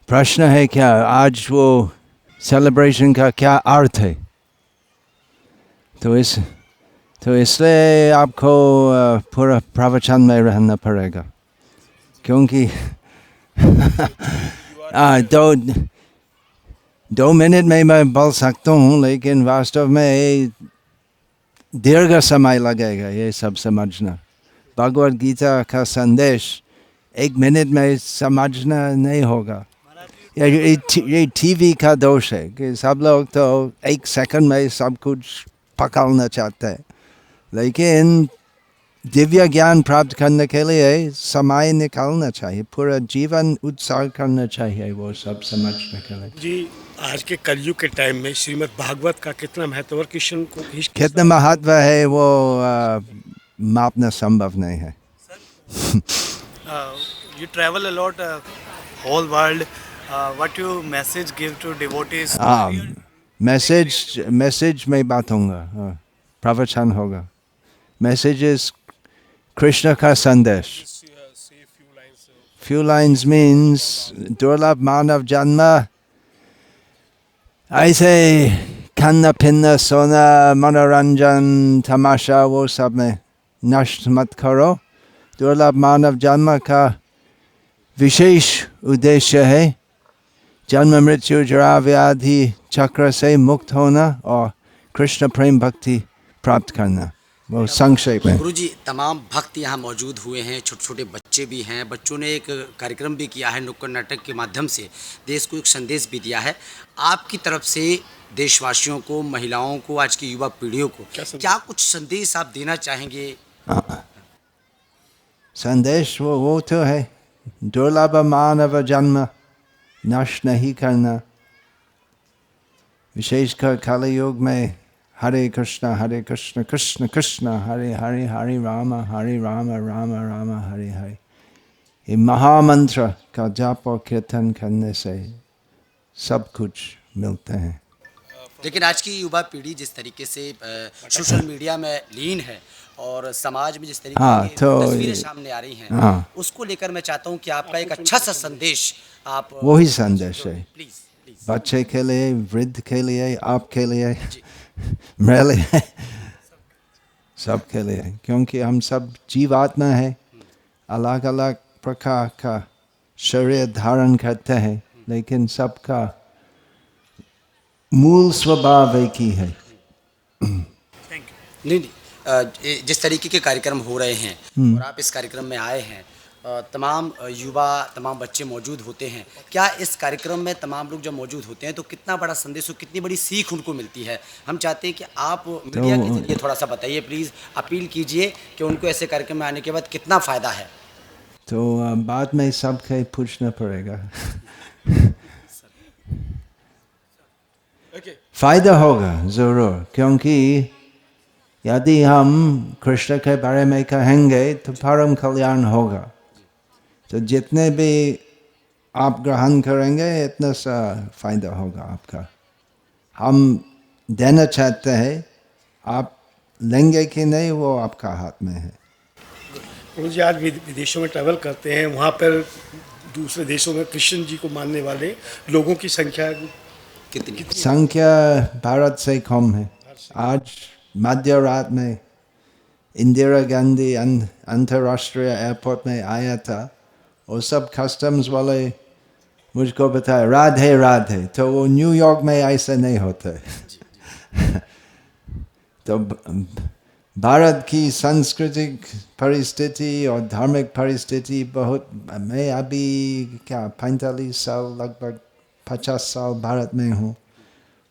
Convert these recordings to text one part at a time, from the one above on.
प्रश्न है क्या आज वो सेलिब्रेशन का क्या अर्थ है? तो इसलिए आपको पूरा प्रवचन में रहना पड़ेगा, क्योंकि दो मिनट में मैं बोल सकता हूँ, लेकिन वास्तव में दीर्घ समय लगेगा ये सब समझना। भगवद गीता का संदेश 1 मिनट में समझना नहीं होगा। ये टीवी का दोष है कि सब लोग तो 1 सेकंड में सब कुछ पकड़ना चाहते हैं, लेकिन दिव्य ज्ञान प्राप्त करने के लिए समय निकालना चाहिए, पूरा जीवन उत्सर्ग करना चाहिए वो सब समझने के लिए। जी, आज के कलयुग के टाइम में श्रीमद् भागवत का कितना महत्व और कृष्ण को कितना महत्व है वो मापना संभव नहीं है। You travel a lot, whole world. What you message give to devotees? Message में बात होगा, प्रवचन होगा। मैसेजेस कृष्ण का संदेश। Few lines means दुर्लभ मानव जन्म, ऐसे खाना पीना सोना मनोरंजन तमाशा वो सब में नष्ट मत करो। दुर्लभ मानव जन्म का विशेष उद्देश्य है जन्म मृत्यु जरा व्याधि चक्र से मुक्त होना और कृष्ण प्रेम भक्ति प्राप्त करना। वो संक्षेप में। गुरुजी, तमाम भक्त यहाँ मौजूद हुए हैं, छोटे छोटे बच्चे भी हैं। बच्चों ने एक कार्यक्रम भी किया है, नुक्कड़ नाटक के माध्यम से देश को एक संदेश भी दिया है। आपकी तरफ से देशवासियों को, महिलाओं को, आज की युवा पीढ़ियों को क्या कुछ संदेश आप देना चाहेंगे? संदेश वो तो है, दुर्लभ मानव जन्म नष्ट नहीं करना। विशेषकर कलि युग में हरे कृष्ण कृष्ण कृष्ण हरे हरे, हरे राम राम राम हरे हरे, ये महामंत्र का जाप और कीर्तन करने से सब कुछ मिलते हैं। लेकिन आज की युवा पीढ़ी जिस तरीके से सोशल मीडिया में लीन है और समाज में जिस तरीके की तस्वीरें सामने आ रही हैं, उसको लेकर मैं चाहता हूं कि आपका एक अच्छा सा संदेश आप। वही संदेश है, बच्चे के लिए, वृद्ध के लिए, आपके लिए, मेरे लिए, सबके लिए, क्योंकि हम सब जीवात्मा है, अलग अलग प्रकार का शरीर धारण करते हैं, लेकिन सबका मूल स्वभाव एक ही है। नहीं, जिस तरीके के कार्यक्रम हो रहे हैं और आप इस कार्यक्रम में आए हैं, तमाम युवा, तमाम बच्चे मौजूद होते हैं, क्या इस कार्यक्रम में तमाम लोग जब मौजूद होते हैं तो कितना बड़ा संदेश और कितनी बड़ी सीख उनको मिलती है? हम चाहते हैं कि आप मीडिया के जरिए थोड़ा सा बताइए, प्लीज़ अपील कीजिए कि उनको ऐसे कार्यक्रम में आने के बाद कितना फ़ायदा है। तो बाद में सबके पूछना पड़ेगा। फायदा होगा ज़रूर, क्योंकि यदि हम कृष्ण के बारे में कहेंगे तो परम कल्याण होगा। तो जितने भी आप ग्रहण करेंगे इतना सा फायदा होगा आपका। हम देना चाहते हैं, आप लेंगे कि नहीं वो आपका हाथ में है। मुझे आज विदेशों में ट्रैवल करते हैं, वहाँ पर दूसरे देशों में कृष्ण जी को मानने वाले लोगों की संख्या कितनी? संख्या भारत से कम है। आज मध्य रात में इंदिरा गांधी अंतर्राष्ट्रीय एयरपोर्ट में आया था, और सब कस्टम्स वाले मुझको बताया राधे राधे, तो वो न्यूयॉर्क में ऐसे नहीं होते। तो भारत की सांस्कृतिक परिस्थिति और धार्मिक परिस्थिति बहुत, मैं अभी क्या 45 साल, लगभग 50 साल भारत में हूँ,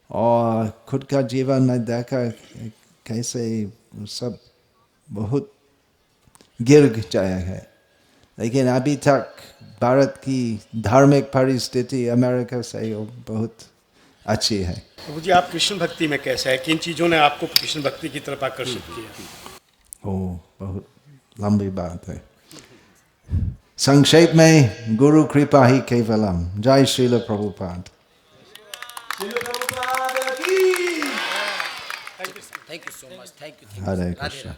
और खुद का जीवन में देखा कैसे सब बहुत गिर गया है। लेकिन अभी तक भारत की धार्मिक परिस्थिति अमेरिका से बहुत अच्छी है। मुझे आप कृष्ण भक्ति में कैसा है, किन चीज़ों ने आपको कृष्ण भक्ति की तरफ आकर्षित किया? बहुत लंबी बात है। संक्षेप में गुरु कृपा ही केवलम। जय Srila Prabhupada. Thank you so much. Thank you. Hare Krishna.